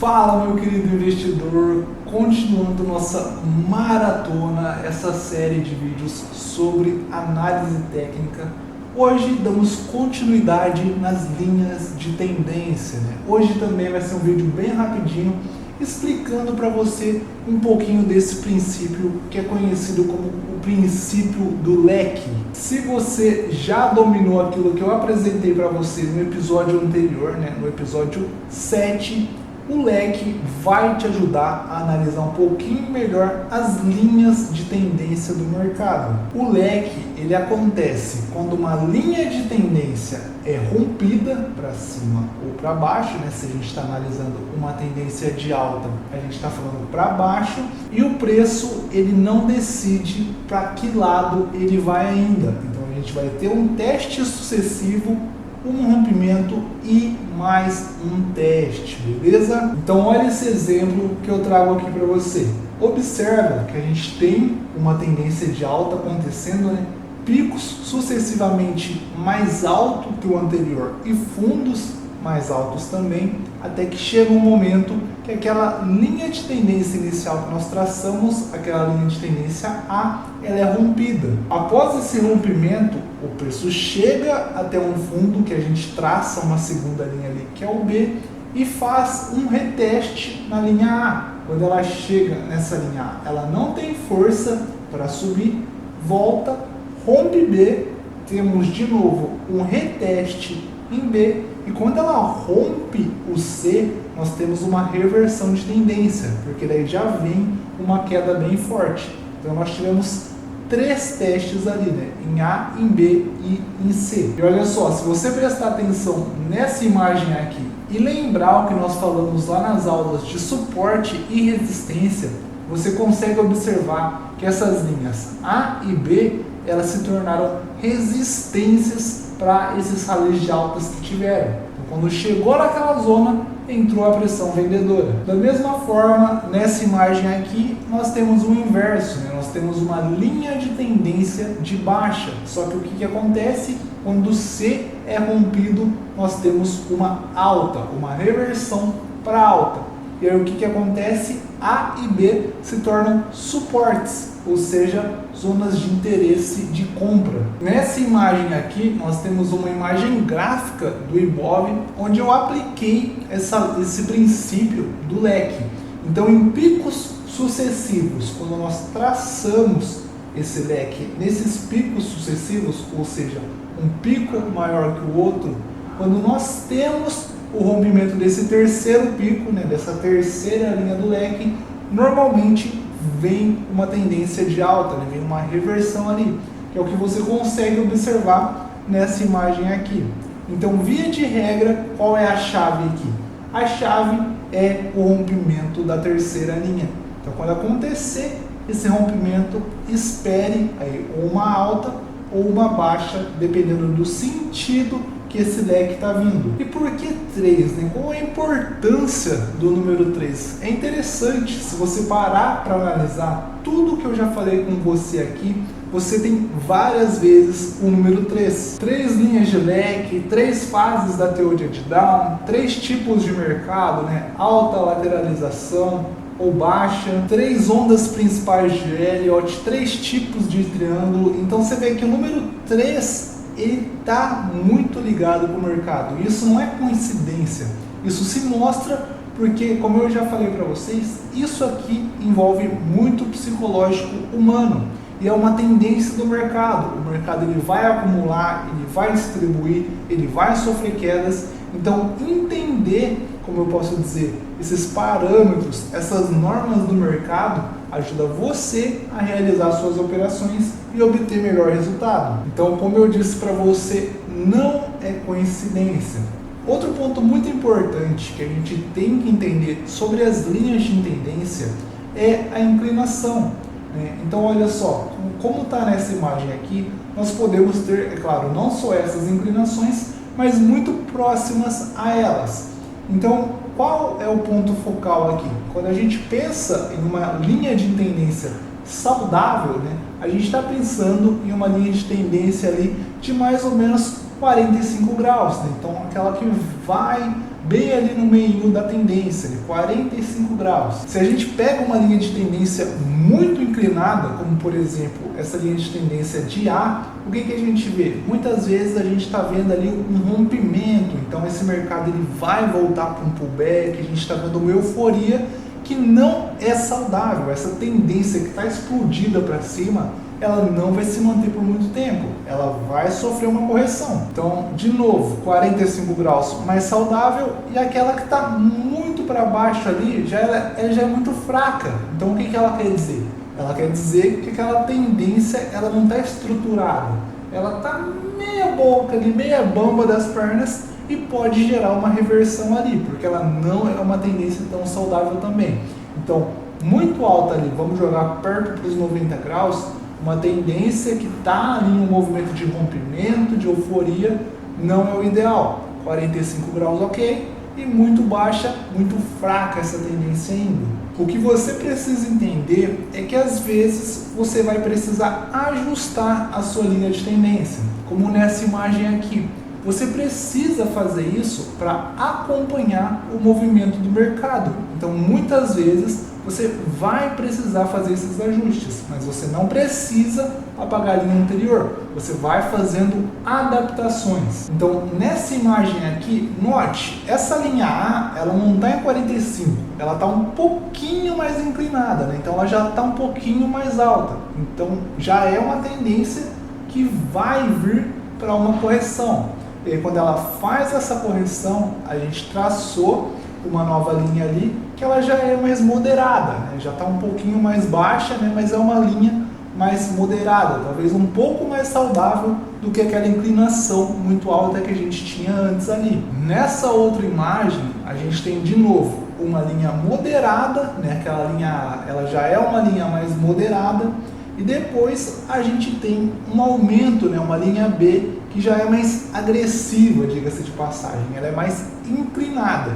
Fala, meu querido investidor, continuando nossa maratona, essa série de vídeos sobre análise técnica. Hoje damos continuidade nas linhas de tendência, né? Hoje também vai ser um vídeo bem rapidinho, explicando para você um pouquinho desse princípio que é conhecido como o princípio do leque. Se você já dominou aquilo que eu apresentei para você no episódio anterior, né, no episódio 7, o leque vai te ajudar a analisar um pouquinho melhor as linhas de tendência do mercado. O leque, ele acontece quando uma linha de tendência é rompida para cima ou para baixo, né? Se a gente está analisando uma tendência de alta, a gente está falando para baixo, e o preço ele não decide para que lado ele vai ainda. Então a gente vai ter um teste sucessivo, um rompimento e mais um teste, beleza? Então olha esse exemplo que eu trago aqui para você. Observa que a gente tem uma tendência de alta acontecendo, né? Picos sucessivamente mais alto que o anterior e fundos mais altos também, até que chega um momento que aquela linha de tendência inicial que nós traçamos, aquela linha de tendência A, ela é rompida. Após esse rompimento, o preço chega até um fundo que a gente traça uma segunda linha ali, que é o B, e faz um reteste na linha A. Quando ela chega nessa linha A, ela não tem força para subir, volta, rompe B, temos de novo um reteste em B, e quando ela rompe o C, nós temos uma reversão de tendência, porque daí já vem uma queda bem forte. Então nós tivemos 3 testes ali, né? Em A, em B e em C. E olha só, se você prestar atenção nessa imagem aqui e lembrar o que nós falamos lá nas aulas de suporte e resistência, você consegue observar que essas linhas A e B, elas se tornaram resistências para esses rallies de altas que tiveram. Então, quando chegou naquela zona, entrou a pressão vendedora. Da mesma forma, nessa imagem aqui, nós temos o inverso, né? Nós temos uma linha de tendência de baixa. Só que o que acontece? Quando o C é rompido, nós temos uma alta, uma reversão para alta. E aí o que acontece? A e B se tornam suportes, ou seja, zonas de interesse de compra. Nessa imagem aqui, nós temos uma imagem gráfica do Ibov, onde eu apliquei esse princípio do leque. Então, em picos sucessivos, quando nós traçamos esse leque nesses picos sucessivos, ou seja, um pico maior que o outro, quando nós temos o rompimento desse terceiro pico, né, dessa terceira linha do leque, normalmente vem uma tendência de alta, né, vem uma reversão ali, que é o que você consegue observar nessa imagem aqui. Então, via de regra, qual é a chave aqui? A chave é o rompimento da terceira linha. Então, quando acontecer esse rompimento, espere aí ou uma alta ou uma baixa, dependendo do sentido que esse leque está vindo. E por que 3? Né? Qual a importância do número 3? É interessante, se você parar para analisar tudo que eu já falei com você aqui, você tem várias vezes o número 3. 3 linhas de leque, 3 fases da teoria de Down, 3 tipos de mercado, né? Alta lateralização ou baixa, 3 ondas principais de Elliott, 3 tipos de triângulo. Então você vê que o número 3 ele está muito ligado com o mercado. Isso não é coincidência, isso se mostra porque, como eu já falei para vocês, isso aqui envolve muito psicológico humano e é uma tendência do mercado. O mercado ele vai acumular, ele vai distribuir, ele vai sofrer quedas. Então, entender, como eu posso dizer, esses parâmetros, essas normas do mercado, ajuda você a realizar suas operações e obter melhor resultado. Então, como eu disse para você, não é coincidência. Outro ponto muito importante que a gente tem que entender sobre as linhas de tendência é a inclinação, né? Então, olha só, como está nessa imagem aqui, nós podemos ter, é claro, não só essas inclinações, mas muito próximas a elas. Então, qual é o ponto focal aqui? Quando a gente pensa em uma linha de tendência saudável, né, a gente está pensando em uma linha de tendência ali de mais ou menos 45 graus, né? Então aquela que vai bem ali no meio da tendência, de 45 graus. Se a gente pega uma linha de tendência muito inclinada, como por exemplo essa linha de tendência de A, o que a gente vê? Muitas vezes a gente está vendo ali um rompimento, então esse mercado ele vai voltar para um pullback, a gente está vendo uma euforia que não é saudável. Essa tendência que está explodida para cima, ela não vai se manter por muito tempo, ela vai sofrer uma correção. Então, de novo, 45 graus mais saudável, e aquela que está muito para baixo ali, ela já é muito fraca. Então, o que ela quer dizer? Ela quer dizer que aquela tendência ela não está estruturada, ela está meia boca ali, meia bamba das pernas, e pode gerar uma reversão ali, porque ela não é uma tendência tão saudável também. Então, muito alta ali, vamos jogar perto dos 90 graus, uma tendência que está ali em um movimento de rompimento, de euforia, não é o ideal. 45 graus ok, e muito baixa, muito fraca essa tendência ainda. O que você precisa entender é que às vezes você vai precisar ajustar a sua linha de tendência, como nessa imagem aqui. Você precisa fazer isso para acompanhar o movimento do mercado. Então, muitas vezes, você vai precisar fazer esses ajustes, mas você não precisa apagar a linha anterior. Você vai fazendo adaptações. Então, nessa imagem aqui, note, essa linha A, ela não está em 45, ela está um pouquinho mais inclinada, né? Então ela já está um pouquinho mais alta. Então, já é uma tendência que vai vir para uma correção. E aí, quando ela faz essa correção, a gente traçou uma nova linha ali, que ela já é mais moderada, né? Já está um pouquinho mais baixa, né? Mas é uma linha mais moderada, talvez um pouco mais saudável do que aquela inclinação muito alta que a gente tinha antes ali. Nessa outra imagem, a gente tem de novo uma linha moderada, né? Aquela linha, ela já é uma linha mais moderada, e depois a gente tem um aumento, né? Uma linha B, que já é mais agressiva, diga-se de passagem, ela é mais inclinada.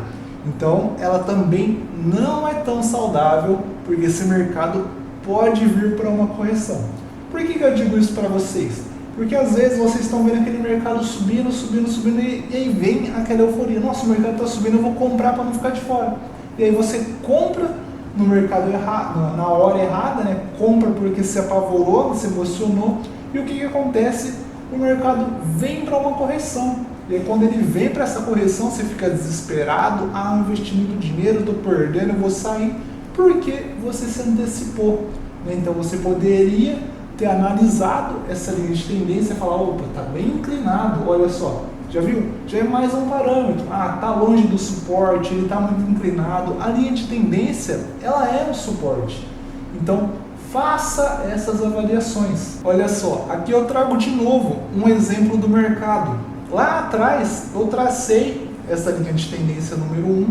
Então, ela também não é tão saudável, porque esse mercado pode vir para uma correção. Por que eu digo isso para vocês? Porque às vezes vocês estão vendo aquele mercado subindo, e aí vem aquela euforia. Nossa, o mercado está subindo, eu vou comprar para não ficar de fora. E aí você compra no mercado errado, na hora errada, né? Compra porque se apavorou, se emocionou. E o que acontece? O mercado vem para uma correção. E aí, quando ele vem para essa correção, você fica desesperado. Ah, investi muito dinheiro, estou perdendo, eu vou sair. Porque você se antecipou, né? Então você poderia ter analisado essa linha de tendência e falar, opa, está bem inclinado, olha só. Já viu? Já é mais um parâmetro. Ah, está longe do suporte, ele está muito inclinado. A linha de tendência, ela é um suporte. Então, faça essas avaliações. Olha só, aqui eu trago de novo um exemplo do mercado. Lá atrás, eu tracei essa linha de tendência número 1,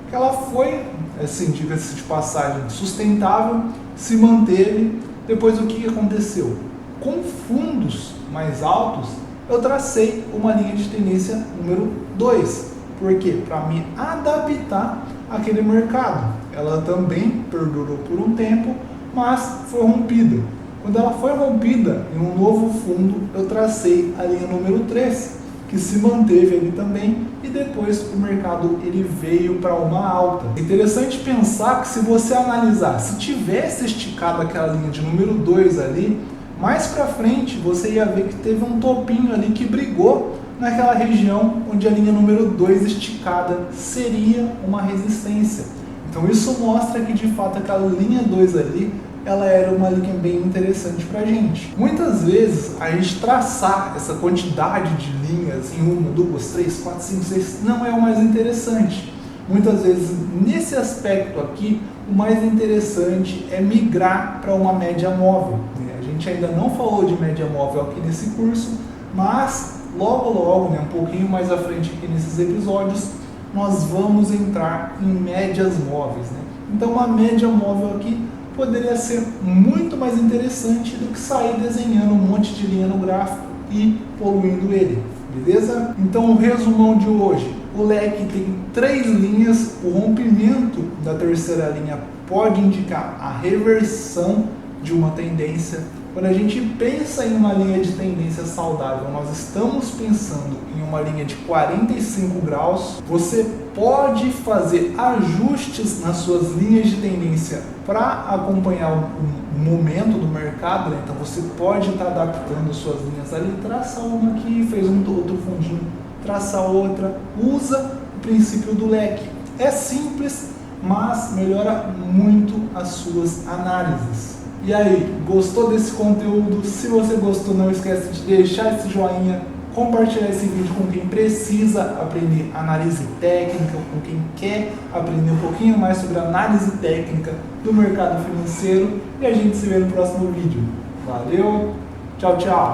que ela foi, assim, diga-se de passagem, sustentável, se manteve. Depois, o que aconteceu? Com fundos mais altos, eu tracei uma linha de tendência número 2. Por quê? Para me adaptar àquele mercado. Ela também perdurou por um tempo, mas foi rompida. Quando ela foi rompida em um novo fundo, eu tracei a linha número 3, que se manteve ali também, e depois o mercado ele veio para uma alta. É interessante pensar que se você analisar, se tivesse esticado aquela linha de número 2 ali, mais para frente você ia ver que teve um topinho ali que brigou naquela região onde a linha número 2 esticada seria uma resistência. Então isso mostra que de fato aquela linha 2 ali, ela era uma linha bem interessante para a gente. Muitas vezes a gente traçar essa quantidade de linhas em 1, 2, 3, 4, 5, 6 não é o mais interessante. Muitas vezes nesse aspecto aqui, o mais interessante é migrar para uma média móvel. A gente ainda não falou de média móvel aqui nesse curso, mas logo, né, um pouquinho mais à frente aqui nesses episódios, nós vamos entrar em médias móveis, né? Então uma média móvel aqui poderia ser muito mais interessante do que sair desenhando um monte de linha no gráfico e poluindo ele, beleza? Então o resumão de hoje, o leque tem 3 linhas, o rompimento da terceira linha pode indicar a reversão de uma tendência. Quando a gente pensa em uma linha de tendência saudável, nós estamos pensando em uma linha de 45 graus. Você pode fazer ajustes nas suas linhas de tendência para acompanhar o momento do mercado, né? Então você pode estar adaptando suas linhas ali, traça uma aqui, fez um outro fundinho, traça outra, usa o princípio do leque. É simples, mas melhora muito as suas análises. E aí, gostou desse conteúdo? Se você gostou, não esquece de deixar esse joinha, compartilhar esse vídeo com quem precisa aprender análise técnica, com quem quer aprender um pouquinho mais sobre análise técnica do mercado financeiro, e a gente se vê no próximo vídeo. Valeu, tchau, tchau!